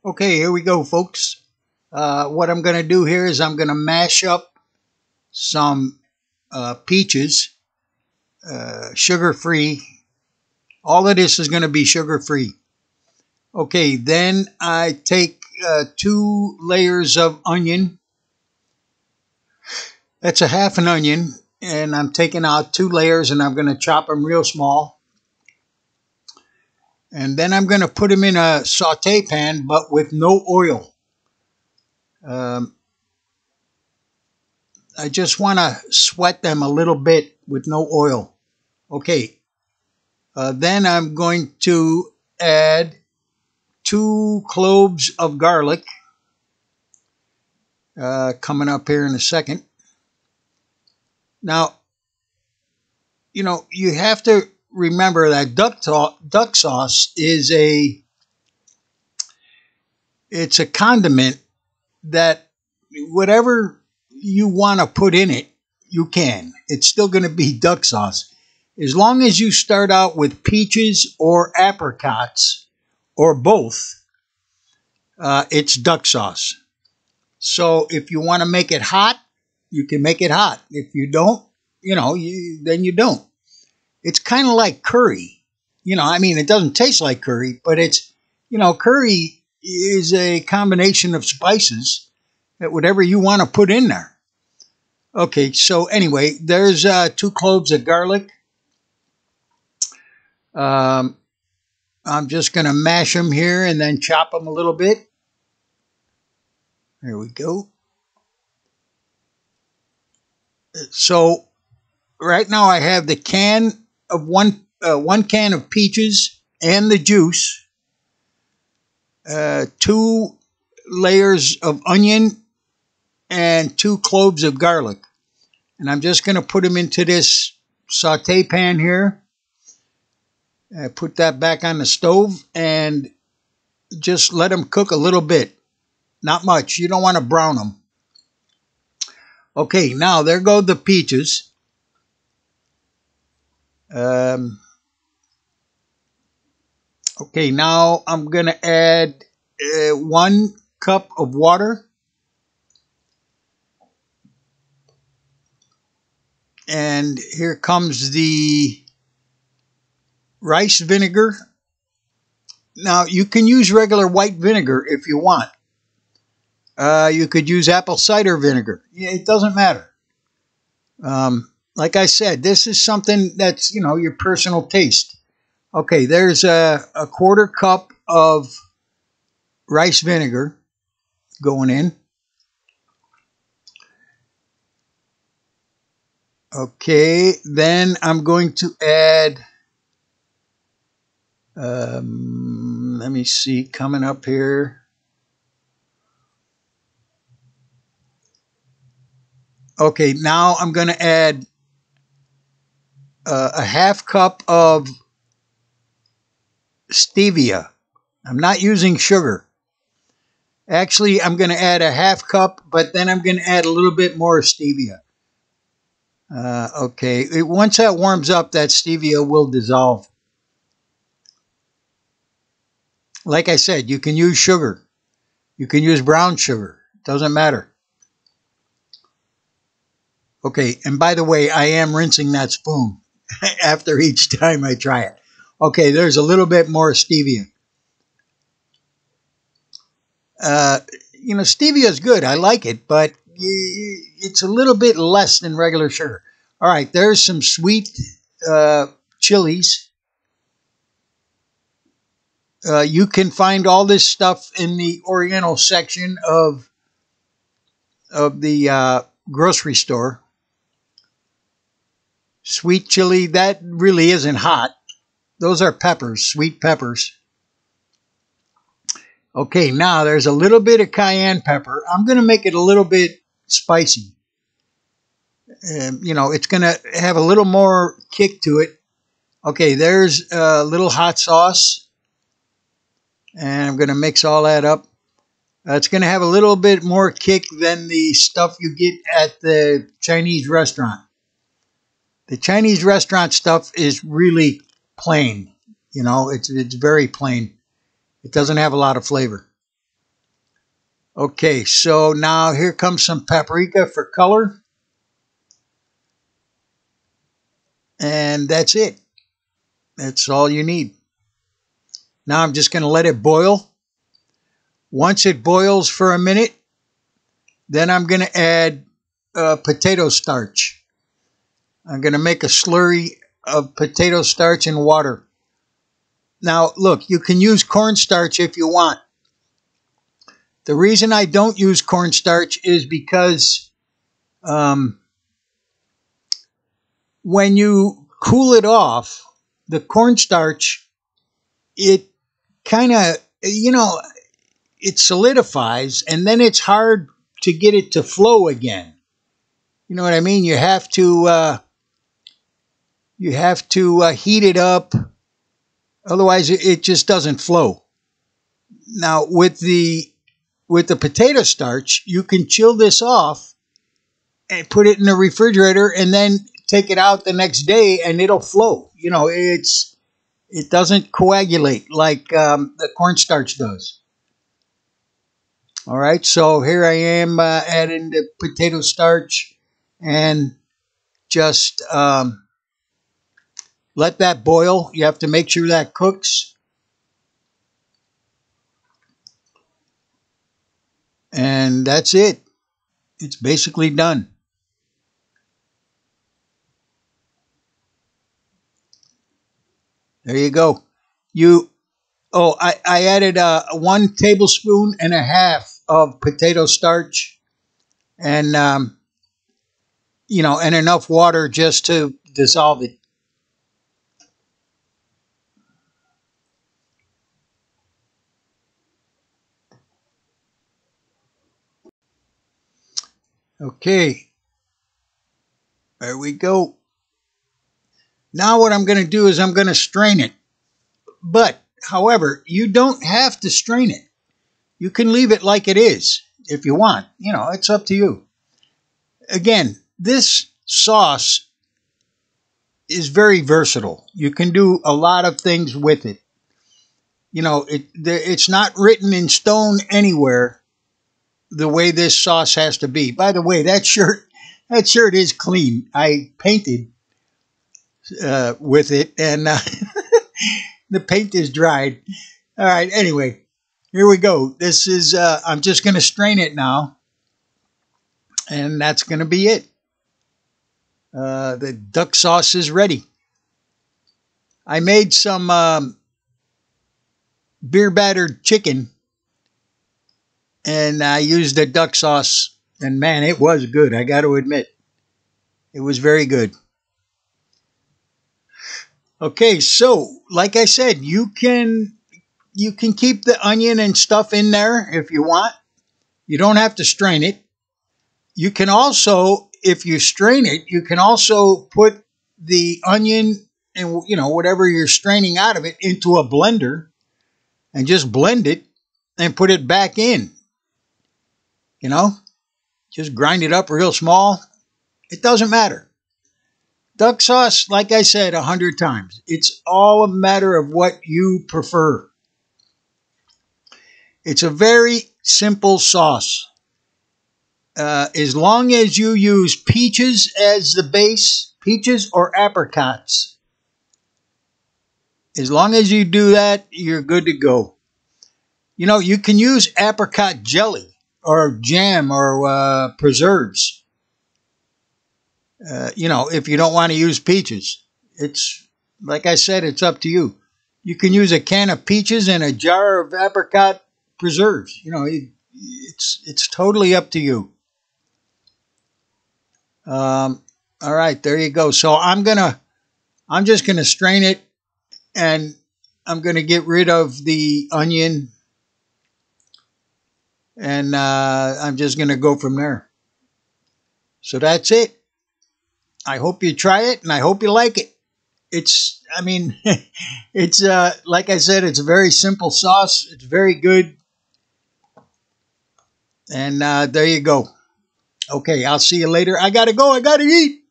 Okay, here we go, folks. What I'm going to do here is I'm going to mash up some peaches, sugar-free. All of this is going to be sugar-free. Okay, then I take 2 layers of onion. That's a half an onion, and I'm taking out 2 layers, and I'm going to chop them real small. And then I'm going to put them in a saute pan, but with no oil. I just want to sweat them a little bit with no oil. Okay, then I'm going to add 2 cloves of garlic, coming up here in a second. Now, you have to remember that duck sauce is it's a condiment that whatever you want to put in it, you can. It's still going to be duck sauce. As long as you start out with peaches or apricots or both, it's duck sauce. So if you want to make it hot, you can make it hot. If you don't, then you don't. It's kind of like curry. It doesn't taste like curry, but curry is a combination of spices that whatever you want to put in there. Okay, so anyway, there's 2 cloves of garlic. I'm just going to mash them here and then chop them a little bit. There we go. So right now I have the can of one can of peaches and the juice, 2 layers of onion, and 2 cloves of garlic. And I'm just going to put them into this saute pan here. Put that back on the stove and just let them cook a little bit. Not much. You don't want to brown them. Okay, now there go the peaches. Okay, now I'm going to add 1 cup of water. And here comes the rice vinegar. Now, you can use regular white vinegar if you want. You could use apple cider vinegar. It doesn't matter. Like I said, this is something that's, your personal taste. Okay, there's a 1/4 cup of rice vinegar going in. Okay, then I'm going to add, let me see, coming up here. Okay, now I'm going to add a 1/2 cup of stevia. I'm not using sugar. Actually, I'm going to add a 1/2 cup, but then I'm going to add a little bit more stevia. Okay, once that warms up, that stevia will dissolve. Like I said, you can use sugar. You can use brown sugar. It doesn't matter. Okay, and by the way, I am rinsing that spoon after each time I try it. Okay, there's a little bit more stevia. Stevia is good. I like it, but it's a little bit less than regular sugar. All right, there's some sweet chilies. You can find all this stuff in the Oriental section of the grocery store. Sweet chili, that really isn't hot. Those are peppers, sweet peppers. Okay, now there's a little bit of cayenne pepper. I'm going to make it a little bit spicy. It's going to have a little more kick to it. Okay, there's a little hot sauce. And I'm going to mix all that up. It's going to have a little bit more kick than the stuff you get at the Chinese restaurant. The Chinese restaurant stuff is really plain. It's very plain. It doesn't have a lot of flavor. Okay, so now here comes some paprika for color. And that's it. That's all you need. Now I'm just going to let it boil. Once it boils for a minute, then I'm going to add potato starch. I'm going to make a slurry of potato starch and water. Now, look, you can use cornstarch if you want. The reason I don't use cornstarch is because when you cool it off, the cornstarch, it kind of, it solidifies, and then it's hard to get it to flow again. You know what I mean? You have to heat it up, otherwise it just doesn't flow. Now with the potato starch, you can chill this off and put it in the refrigerator, and then take it out the next day, and it'll flow. It doesn't coagulate like the cornstarch does. All right, so here I am adding the potato starch, and just let that boil. You have to make sure that cooks. And that's it. It's basically done. There you go. I added 1 tablespoon and a half of potato starch, and and enough water just to dissolve it. Okay, there we go. Now what I'm going to do is I'm going to strain it. But, however, you don't have to strain it. You can leave it like it is if you want. It's up to you. Again, this sauce is very versatile. You can do a lot of things with it. It's not written in stone anywhere the way this sauce has to be. By the way, that shirt is clean. I painted with it, and the paint is dried. All right, anyway, here we go. This is, I'm just going to strain it now, and that's going to be it. The duck sauce is ready. I made some beer battered chicken, and I used the duck sauce, and man, it was good. I got to admit, it was very good. Okay, so like I said, you can keep the onion and stuff in there if you want. You don't have to strain it. You can also, if you strain it, you can also put the onion and whatever you're straining out of it into a blender and just blend it and put it back in. Just grind it up real small. It doesn't matter. Duck sauce, like I said 100 times, it's all a matter of what you prefer. It's a very simple sauce. As long as you use peaches as the base, peaches or apricots, as long as you do that, you're good to go. You can use apricot jelly or jam or preserves. If you don't want to use peaches. It's, like I said, it's up to you. You can use a can of peaches and a jar of apricot preserves. It's totally up to you. All right, there you go. So I'm just gonna strain it, and I'm gonna get rid of the onion, and I'm just gonna go from there. So that's it. I hope you try it, and I hope you like it. It's like I said, it's a very simple sauce. It's very good. And there you go. Okay, I'll see you later. I gotta go. I gotta eat.